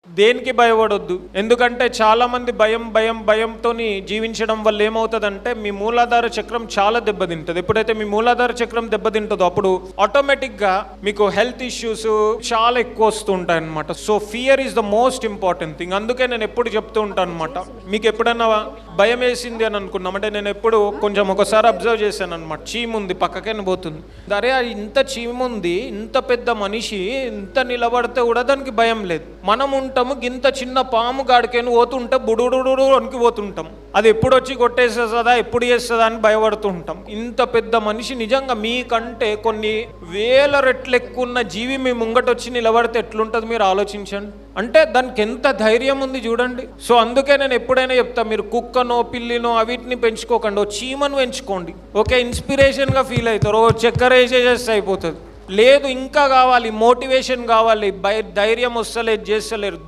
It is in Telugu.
దేనికి భయపడొద్దు. ఎందుకంటే చాలా మంది భయంతో జీవించడం వల్ల ఏమవుతుందంటే మీ మూలాధార చక్రం చాలా దెబ్బతింటుంది. ఎప్పుడైతే మీ మూలాధార చక్రం దెబ్బతింటుందో అప్పుడు ఆటోమేటిక్గా మీకు హెల్త్ ఇష్యూస్ చాలా ఎక్కువ వస్తూ ఉంటాయి అనమాట. So fear is the most important thing. అందుకే నేను ఎప్పుడు చెప్తూ ఉంటాను అనమాట, మీకు ఎప్పుడన్నా భయం వేసింది అని అనుకున్నాం అంటే నేను ఎప్పుడు కొంచెం ఒకసారి అబ్జర్వ్ చేశాను అనమాట. చీముంది పక్కకైనా పోతుంది, అరే ఇంత చీముంది, ఇంత పెద్ద మనిషి ఇంత నిలబడితే కూడా దానికి భయం లేదు. మనం ఉంటాము గింత చిన్న పాము గాడికైనా పోతుంటే బుడుడు వణికి పోతుంటాం, అది ఎప్పుడు వచ్చి కొట్టేసేస్తుందా ఎప్పుడు చేస్తుందా అని భయపడుతూ ఉంటాం. ఇంత పెద్ద మనిషి నిజంగా మీకంటే కొన్ని వేల రెట్లు ఎక్కువ ఉన్న జీవి మీ ముంగట వచ్చి నిలబడితే ఎట్లుంటుంది మీరు ఆలోచించండి. అంటే దానికి ఎంత ధైర్యం ఉంది చూడండి. సో అందుకే నేను ఎప్పుడైనా చెప్తా, మీరు కుక్కనో పిల్లినో అవిటిని పెంచుకోకండి, ఓ చీమను పెంచుకోండి. ఓకే, ఇన్స్పిరేషన్గా ఫీల్ అవుతారు, ఓ చక్కెర వేసేస్తే అయిపోతుంది. లేదు ఇంకా కావాలి, మోటివేషన్ కావాలి, ధైర్యం వస్తలేదు చేస్తలేరు,